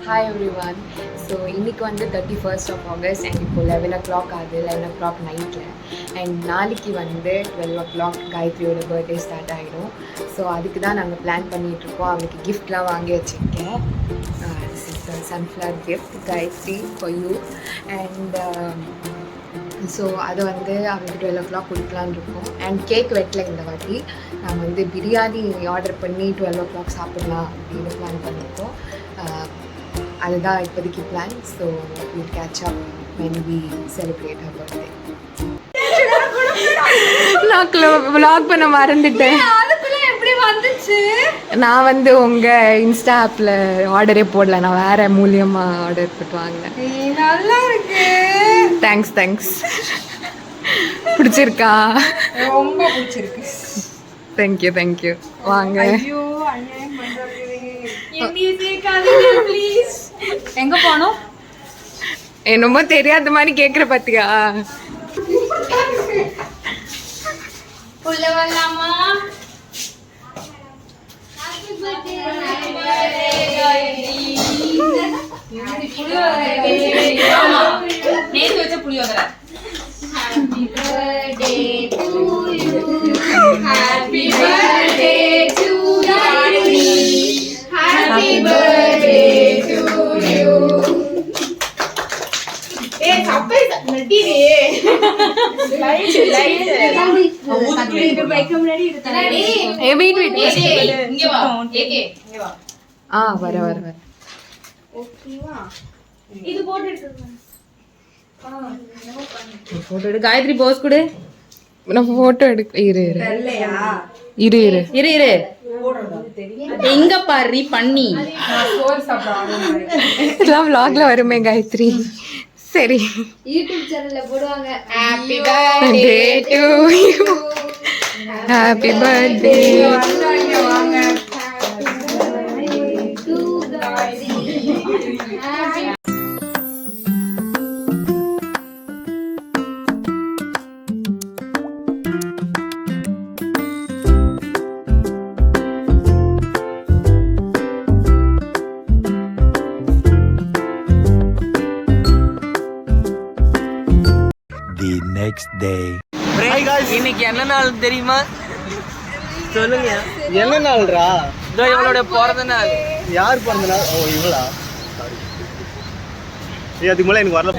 Hi everyone. So இன்னைக்கு வந்து 31st of August and இப்போ 11 o'clock ஆகுது, 11 o'clock நைட்டில். அண்ட் நாளைக்கு வந்து 12 o'clock காயத்ரியோட பர்த்டே ஸ்டார்ட் ஆகிடும். ஸோ அதுக்கு தான் நாங்கள் பிளான் பண்ணிகிட்ருக்கோம். அவளுக்கு கிஃப்ட்லாம் வாங்கி வச்சுருக்கேன். This is sunflower gift Gayathri for you. And so அதை வந்து அவங்களுக்கு 12 o'clock கொடுக்கலான்னு இருக்கோம். அண்ட் கேக் வெட்டல இந்த வாட்டி. நாங்கள் வந்து பிரியாணி ஆர்டர் பண்ணி 12 o'clock சாப்பிட்லாம் அப்படின்னு பிளான் பண்ணியிருக்கோம். அதுதான் இப்போதைக்கு plan. So will catch up when we celebrate her birthday. நான் vlog பண்ண மறந்துட்டேன். எப்படி வந்துச்சு? நான் வந்து உங்கள் இன்ஸ்டா ஆப்பில் ஆர்டரே போடல, நான் வேறு மூலியமாக ஆர்டர் போட்டு வாங்கினேன். நல்லா இருக்கு. தேங்க்ஸ். பிடிச்சிருக்கா? ரொம்ப பிடிச்சிருக்கு. தேங்க்யூ. வாங்க. ஐயோ அநியாயம் பண்றாரு. என்னைய சேர்க்காதீங்க ப்ளீஸ். எங்க போறோம்? என்னமோ தெரியாத மாதிரி கேக்குற பாத்தியா? உள்ள வரலாமா? நேத்து வச்ச புளியோதரை. Happy birthday to you. Happy birthday to Gayatri. Happy birthday to you. ஏய் சப்பை நட்டிரே. லைட். அது பைக் முன்னாடி எடுத்தா. ஏய் வெயிட். இங்க வா. இங்க வா. வர. ஓகேவா? இது போட்டு எடுத்துங்க. போட்டோ எடு. காயத்ரி போஸ் கொடு. நான் போட்டோ எடுக்க. இரு. எங்க பாரு பண்ணி இதெல்லாம் vlogல வருமே காயத்ரி. சரி, யூடியூப் சேனல்ல போடுவாங்க. Happy birthday to you. Happy birthday. வாங்க. Next day. Hi guys. இன்னைக்கு என்ன நாள் தெரியுமா? சொல்லுங்க. என்ன நாள்ரா? இதோ இவளோட பிறந்த நாள். யார் பிறந்த நாள்? ஓ இவளா? சாரி. அதுக்கு மேல எனக்கு வரல.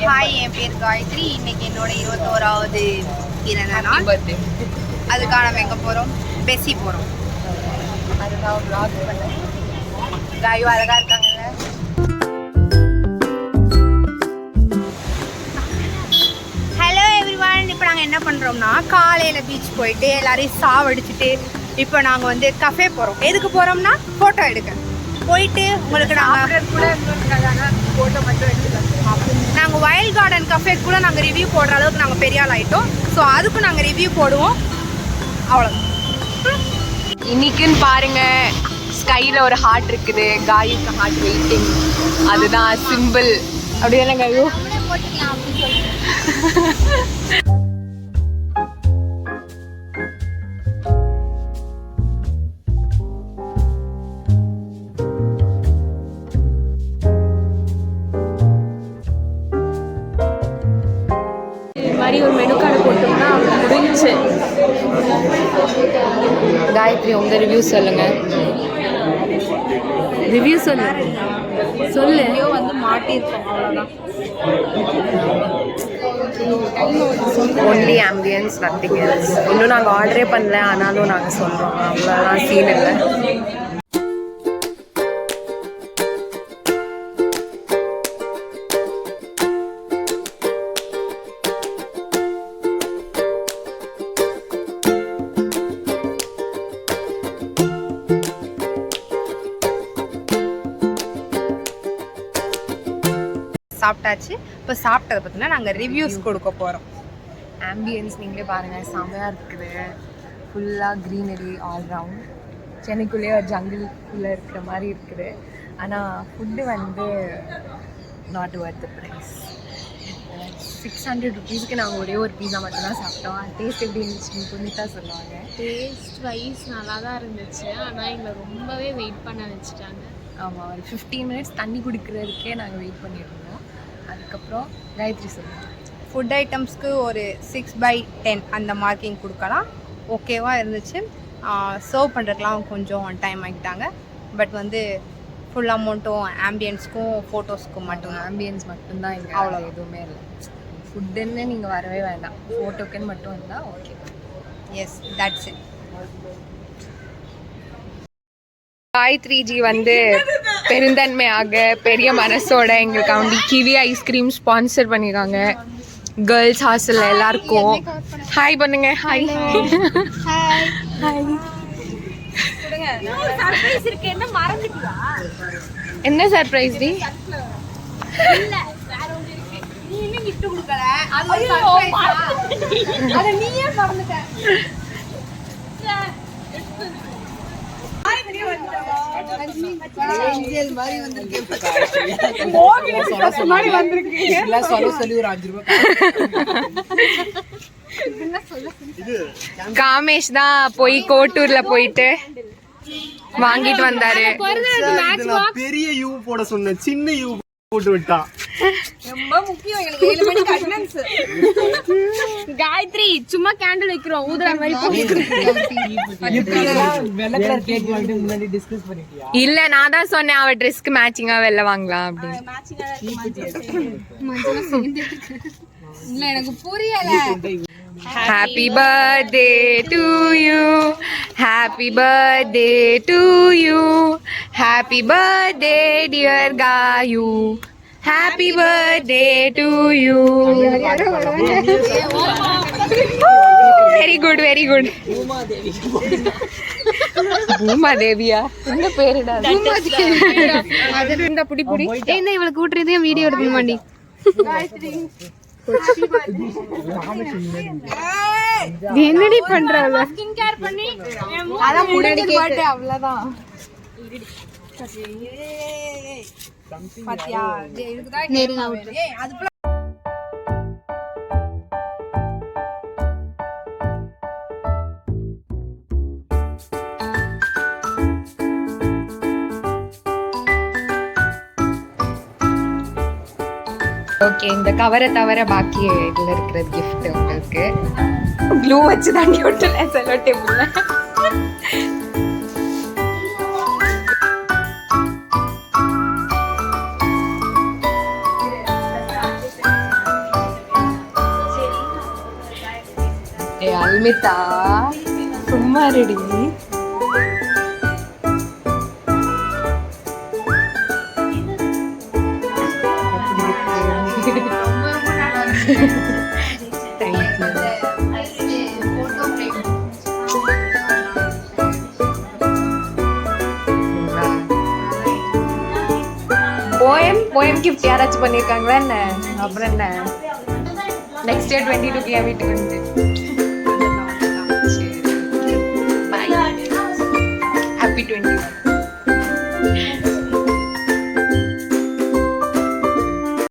ஹாய், என் பேர் காயத்ரி. இன்னைக்கு என்னோட 21வது பிறந்த நாள். அதுக்காக நம்ம எங்கே போகிறோம்? பெசி போகிறோம். அதுதான் vlog பண்ணேன். காயும் அழகாக இருக்காங்கல்ல. Hello everyone. இப்போ நாங்கள் என்ன பண்ணுறோம்னா, காலையில் பீச் போயிட்டு எல்லாரையும் சாவடிச்சுட்டு இப்போ நாங்கள் வந்து கஃபே போகிறோம். எதுக்கு போகிறோம்னா ஃபோட்டோ எடுக்க போயிட்டு உங்களுக்கு நாங்கள் கூட ஃபோட்டோ மட்டும் எடுத்துக்கலாம். நாங்கள் வைல்ட் கார்டன் கஃபே கூட நாங்கள் ரிவ்யூ போடுற அளவுக்கு நாங்கள் பெரிய ஆள் ஆகிட்டோம். ஸோ அதுக்கும் நாங்கள் ரிவ்யூ போடுவோம். அவ்வளோ இன்னைக்குன்னு பாருங்க, ஸ்கைல ஒரு ஹார்ட் இருக்குது. காயுக்கு ஹார்ட் வெயிட்டிங். அதுதான் சிம்பிள். அப்படியே காயு போட்டுக்கலாம் அப்படின்னு சொல்லி. மாதிரி ஒரு மெனு கார்டு போட்டோம்னா முடிஞ்சு. காயத்ரி உங்கள் ரிவ்யூ சொல்லுங்கள். ரிவ்யூ சொல்லு. வந்து மாட்டியிருக்கோம், அவ்வளோதான். Only ambience, nothing else. இன்னும் நாங்கள் ஆர்டரே பண்ணல, ஆனாலும் நாங்கள் சொல்கிறோம். அவ்வளோதான், சீன் இல்லை. சாப்பிட்டாச்சு. இப்போ சாப்பிட்டதை பார்த்தீங்கன்னா நாங்கள் ரிவ்யூஸ் கொடுக்க போகிறோம். ஆம்பியன்ஸ் நீங்களே பாருங்கள், செம்மையாக இருக்குது. ஃபுல்லாக க்ரீனரி ஆல் ரவுண்ட். சென்னைக்குள்ளேயே ஒரு ஜங்கிள்குள்ளே இருக்கிற மாதிரி இருக்குது. ஆனால் ஃபுட்டு வந்து நாட் வொர்த் தி ப்ரைஸ். 600 rupeesக்கு நாங்கள் ஒரே ஒரு பீஸா மட்டும்தான் சாப்பிட்டோம். டேஸ்ட் எப்படி இருந்துச்சுன்னு புனிதா சொல்லுவாங்க. டேஸ்ட் வைஸ் நல்லா தான் இருந்துச்சு. ஆனால் எங்களை ரொம்பவே வெயிட் பண்ண வச்சுட்டாங்க. ஆமாம் ஒரு 15 மினிட்ஸ் தண்ணி குடிக்கிறதுக்கே நாங்கள் வெயிட் பண்ணியிருந்தோம். அதுக்கப்புறம் காயத்ரி சொல்லுவோம். ஃபுட் ஐட்டம்ஸ்க்கு ஒரு 6/10 அந்த மார்க்கிங் கொடுக்கலாம். ஓகேவாக இருந்துச்சு. சர்வ் பண்ணுறதுக்கெலாம் கொஞ்சம் டைம் ஆகிட்டாங்க. பட் வந்து ஃபுல் அமௌண்ட்டும் ஆம்பியன்ஸ்க்கும் ஃபோட்டோஸ்க்கும் மட்டும் ஆம்பியன்ஸ் மட்டும்தான் இங்கே, அவ்வளோ எதுவுமே இல்லை. ஃபுட்டுன்னு நீங்கள் வரவே வேண்டாம், ஃபோட்டோக்குன்னு மட்டும் இருந்தால் ஓகே. Yes, that's it. காயத்ரிஜி வந்து பெருந்தன்மையாக பெரிய மனசோட எங்களுக்காண்டி கிவி ஐஸ்கிரீம் ஸ்பான்சர் பண்ணியிருக்காங்க. கேர்ள்ஸ் ஹாஸ்டலில் எல்லாருக்கும் ஹாய் பண்ணுங்க. Hi hi. என்ன சர்ப்ரைஸ் டி? காமேஷ் தான் போய் கோட்டூர்ல போயிட்டு வாங்கிட்டு வந்தாரு. பெரிய யூ போட சொன்ன, சின்ன யூ போட்டு விட்டான். ரொம்ப முக்கியம் எங்களுக்கு 7 மணிக்கு அட்டெண்டன்ஸ். காயத்ரி சும்மா கேண்டில் வைக்கிறோம், ஊதுற மாதிரி இல்ல, நான் தான் சொன்னேன் அவ ட்ரெஸ்க்கு மேட்சிங்கா வெள்ள வாங்கலாம் அப்படின்னு. இல்ல எனக்கு புரியல. Happy birthday to you, happy birthday to you, happy birthday dear Gayu, happy birthday to you. Very good, very good. பூமா தேவியா என்ன பேருடா? இந்த புடி புடி என்ன இவளுக்கு கூட்டுறதே வீடியோ எடுக்க மாட்டி. என்னடி பண்றாங்க? ஸ்கின் கேர் பண்ணி அத முன்னாடி கேட்டு அவ்வளவுதான். பாத்தியா இதுக்கு தான் நேரிங்க. ஏய் அது ஓகே, இந்த கவரை தவிர பாக்கி இதில் இருக்கிற கிஃப்ட் உங்களுக்கு க்ளூ வச்சு தாண்டி விட்டுல செல்லோ டேபிள்ல. ஏ அல்மிதா சும்மா ரெடி. போயம் கிஃப்ட் யாராச்சும் பண்ணியிருக்காங்களா என்ன? அப்புறம் என்ன, நெக்ஸ்ட் இயர் 22 வீட்டுக்கு வந்து